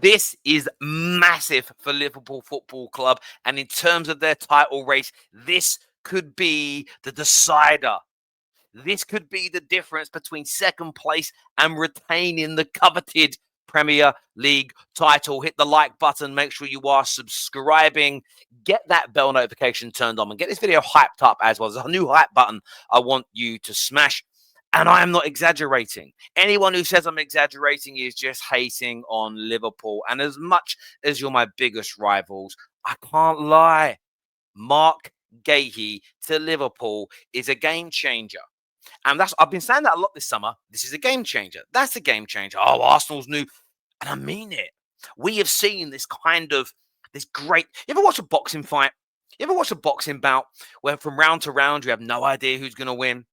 This is massive for Liverpool Football Club. And in terms of their title race, this could be the decider. This could be the difference between second place and retaining the coveted Premier League title. Hit the like button. Make sure you are subscribing. Get that bell notification turned on and get this video hyped up as well. There's a new hype button I want you to smash. And I am not exaggerating. Anyone who says I'm exaggerating is just hating on Liverpool. And as much as you're my biggest rivals, I can't lie. Marc Guehi to Liverpool is a game changer. And I've been saying that a lot this summer. This is a game changer. That's a game changer. Oh, Arsenal's new. And I mean it. We have seen this great. You ever watch a boxing fight? You ever watch a boxing bout where from round to round you have no idea who's going to win?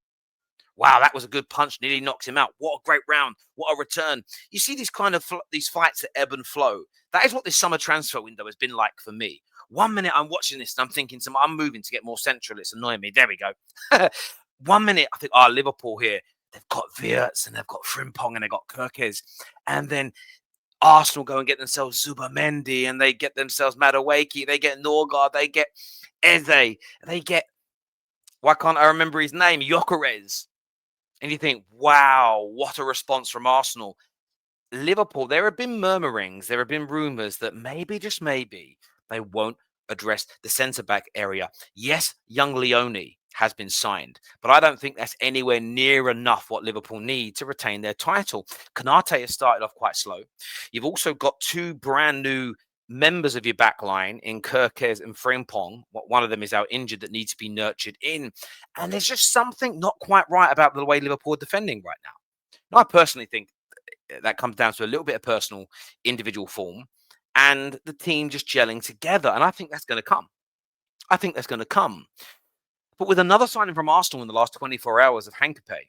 Wow, that was a good punch. Nearly knocks him out. What a great round. What a return. You see these these fights that ebb and flow. That is what this summer transfer window has been like for me. 1 minute I'm watching this and I'm thinking, I'm moving to get more central. It's annoying me. There we go. 1 minute I think, Liverpool here. They've got Wirtz and they've got Frimpong and they've got Kirkes. And then Arsenal go and get themselves Zubamendi and they get themselves Madueke. They get Norgard. They get Eze. They get, why can't I remember his name? Gyökeres. And you think, wow, what a response from Arsenal. Liverpool, there have been murmurings, there have been rumours that maybe, just maybe, they won't address the centre-back area. Yes, young Leone has been signed, but I don't think that's anywhere near enough what Liverpool need to retain their title. Konate has started off quite slow. You've also got two brand new members of your back line in Kirkes and Frimpong. One of them is out injured that needs to be nurtured in. And there's just something not quite right about the way Liverpool are defending right now. And I personally think that comes down to a little bit of personal individual form and the team just gelling together. And I think that's going to come. But with another signing from Arsenal in the last 24 hours of Hankape,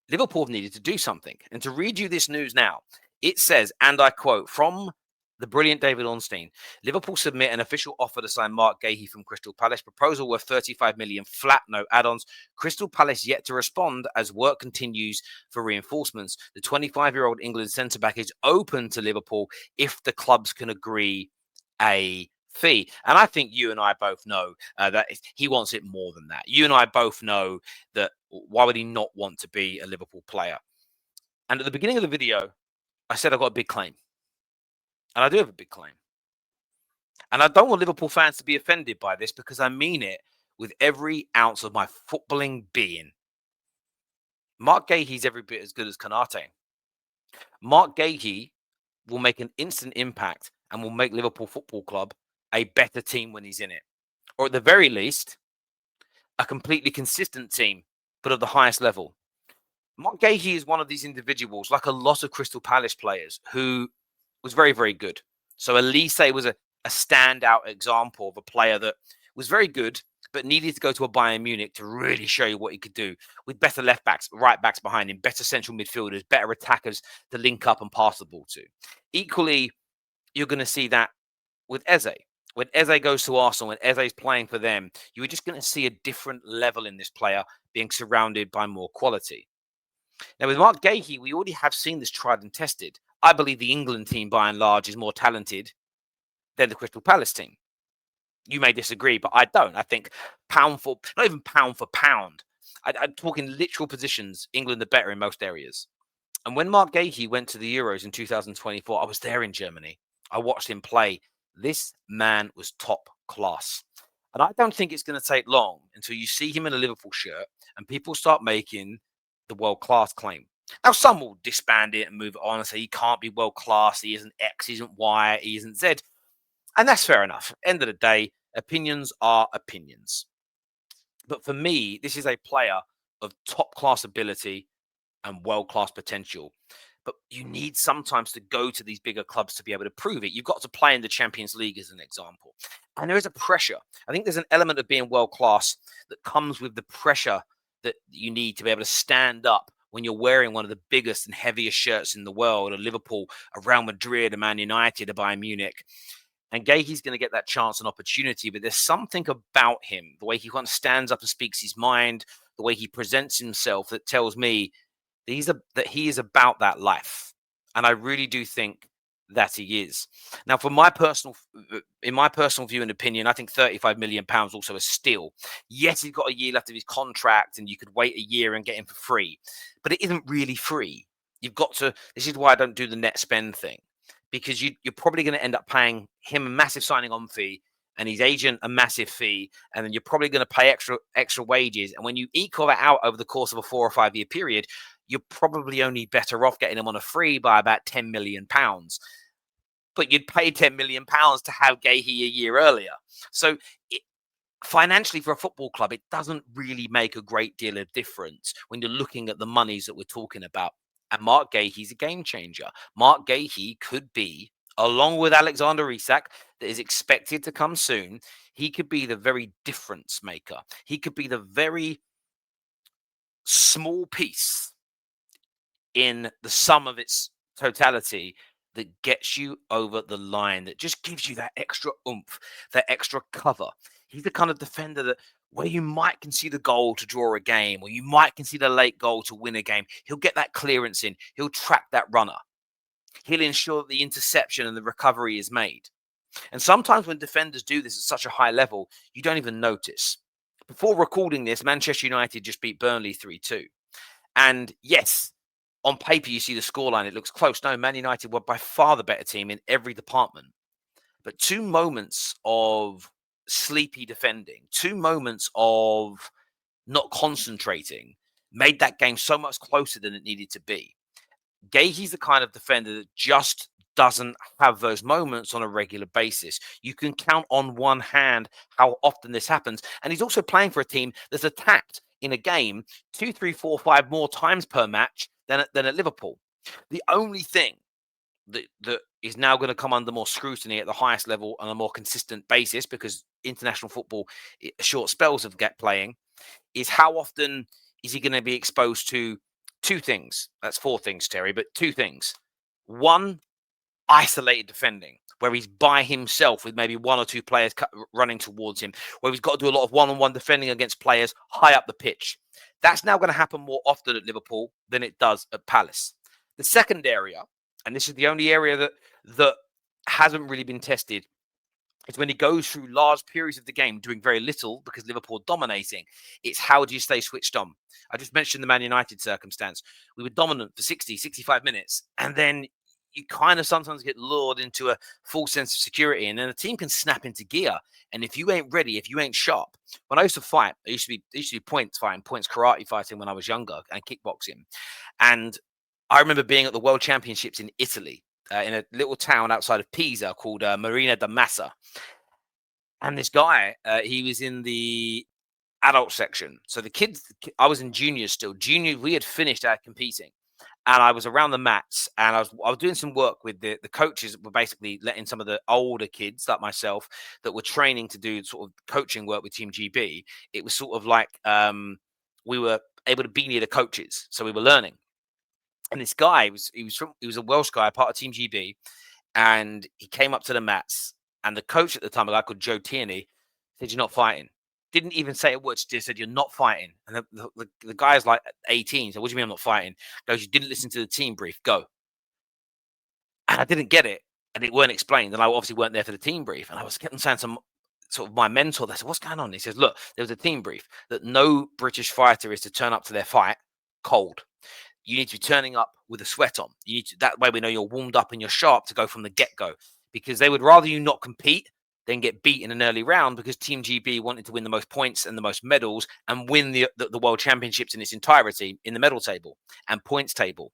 Liverpool have needed to do something. And to read you this news now, it says, and I quote, from the brilliant David Ornstein, Liverpool submit an official offer to sign Marc Guehi from Crystal Palace. Proposal worth 35 million flat, no add-ons. Crystal Palace yet to respond as work continues for reinforcements. The 25-year-old England centre-back is open to Liverpool if the clubs can agree a fee. And I think you and I both know that he wants it more than that. You and I both know that why would he not want to be a Liverpool player? And at the beginning of the video, I said I've got a big claim. And I do have a big claim. And I don't want Liverpool fans to be offended by this because I mean it with every ounce of my footballing being. Marc Guehi's every bit as good as Konate. Marc Guehi will make an instant impact and will make Liverpool Football Club a better team when he's in it. Or at the very least, a completely consistent team, but of the highest level. Marc Guehi is one of these individuals, like a lot of Crystal Palace players, who was very, very good. So Elise was a standout example of a player that was very good, but needed to go to a Bayern Munich to really show you what he could do with better left backs, right backs behind him, better central midfielders, better attackers to link up and pass the ball to. Equally, you're going to see that with Eze. When Eze goes to Arsenal, when Eze is playing for them, you're just going to see a different level in this player being surrounded by more quality. Now, with Marc Guehi, we already have seen this tried and tested. I believe the England team, by and large, is more talented than the Crystal Palace team. You may disagree, but I don't. I think not even pound for pound. I'm talking literal positions. England are better in most areas. And when Marc Guehi went to the Euros in 2024, I was there in Germany. I watched him play. This man was top class. And I don't think it's going to take long until you see him in a Liverpool shirt and people start making the world-class claim. Now, some will disband it and move it on and say he can't be world-class, he isn't X, he isn't Y, he isn't Z. And that's fair enough. End of the day, opinions are opinions. But for me, this is a player of top-class ability and world-class potential. But you need sometimes to go to these bigger clubs to be able to prove it. You've got to play in the Champions League as an example. And there is a pressure. I think there's an element of being world-class that comes with the pressure that you need to be able to stand up when you're wearing one of the biggest and heaviest shirts in the world, a Liverpool, a Real Madrid, a Man United, a Bayern Munich. And Guehi's going to get that chance and opportunity, but there's something about him, the way he kind of stands up and speaks his mind, the way he presents himself that tells me that he is about that life. And I really do think that he is. Now, in my personal view and opinion, I think £35 million also a steal. Yes, he's got a year left of his contract, and you could wait a year and get him for free, but it isn't really free. You've got to. This is why I don't do the net spend thing, because you're probably going to end up paying him a massive signing on fee and his agent a massive fee, and then you're probably going to pay extra wages. And when you equal that out over the course of a 4 or 5 year period, you're probably only better off getting him on a free by about £10 million. But you'd pay £10 million to have Guehi a year earlier. So financially for a football club, it doesn't really make a great deal of difference when you're looking at the monies that we're talking about. And Marc Guehi's a game changer. Marc Guehi could be, along with Alexander Isak, that is expected to come soon, he could be the very difference maker. He could be the very small piece in the sum of its totality that gets you over the line, that just gives you that extra oomph, that extra cover. He's the kind of defender that where you might concede a goal to draw a game, or you might concede a late goal to win a game, he'll get that clearance in. He'll track that runner. He'll ensure that the interception and the recovery is made. And sometimes when defenders do this at such a high level, you don't even notice. Before recording this, Manchester United just beat Burnley 3-2. And yes, on paper, you see the scoreline, it looks close. No, Man United were by far the better team in every department. But 2 moments of sleepy defending, 2 moments of not concentrating, made that game so much closer than it needed to be. Guehi's the kind of defender that just doesn't have those moments on a regular basis. You can count on one hand how often this happens. And he's also playing for a team that's attacked in a game 2, 3, 4, 5 more times per match than at Liverpool. The only thing that is now going to come under more scrutiny at the highest level on a more consistent basis, because international football, short spells of playing, is how often is he going to be exposed to 2 things. That's 4 things, Terry, but 2 things. 1, isolated defending, where he's by himself with maybe 1 or 2 players running towards him, where he's got to do a lot of one-on-one defending against players high up the pitch. That's now going to happen more often at Liverpool than it does at Palace. The second area, and this is the only area that hasn't really been tested, is when he goes through large periods of the game doing very little because Liverpool are dominating. It's how do you stay switched on? I just mentioned the Man United circumstance. We were dominant for 60, 65 minutes, and then you kind of sometimes get lured into a false sense of security, and then the team can snap into gear. And if you ain't ready, if you ain't sharp, when I used to fight, I used to be points karate fighting when I was younger, and kickboxing. And I remember being at the World Championships in Italy, in a little town outside of Pisa called Marina da Massa. And this guy, he was in the adult section. So the kids, I was in juniors still. Junior, we had finished our competing. And I was around the mats, and I was doing some work with the coaches that were basically letting some of the older kids, like myself, that were training to do sort of coaching work with Team GB. It was sort of like we were able to be near the coaches, so we were learning. And this guy he was a Welsh guy, part of Team GB, and he came up to the mats, and the coach at the time, a guy called Joe Tierney, said, "You're not fighting." Didn't even say a word. Just said, "You're not fighting." And the guy's like 18. So, "What do you mean I'm not fighting?" He goes, "You didn't listen to the team brief. Go." And I didn't get it, and it weren't explained. And I obviously weren't there for the team brief. And I was getting saying some sort of my mentor. They said, "What's going on?" He says, "Look, there was a team brief that no British fighter is to turn up to their fight cold. You need to be turning up with a sweat on. You need to, that way we know you're warmed up and you're sharp to go from the get-go, because they would rather you not compete than get beat in an early round, because Team GB wanted to win the most points and the most medals and win the World Championships in its entirety in the medal table and points table."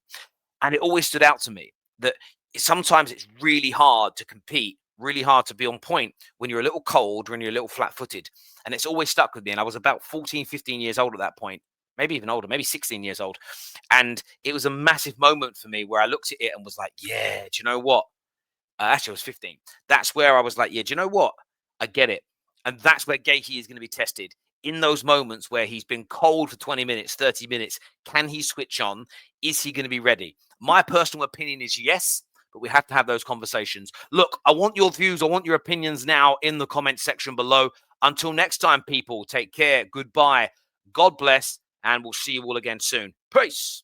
And it always stood out to me that sometimes it's really hard to compete, really hard to be on point when you're a little cold, when you're a little flat-footed. And it's always stuck with me. And I was about 14, 15 years old at that point, maybe even older, maybe 16 years old. And it was a massive moment for me where I looked at it and was like, yeah, do you know what? Actually, I was 15. That's where I was like, yeah, do you know what? I get it. And that's where Guehi is going to be tested. In those moments where he's been cold for 20 minutes, 30 minutes, can he switch on? Is he going to be ready? My personal opinion is yes, but we have to have those conversations. Look, I want your views. I want your opinions now in the comment section below. Until next time, people, take care. Goodbye. God bless. And we'll see you all again soon. Peace.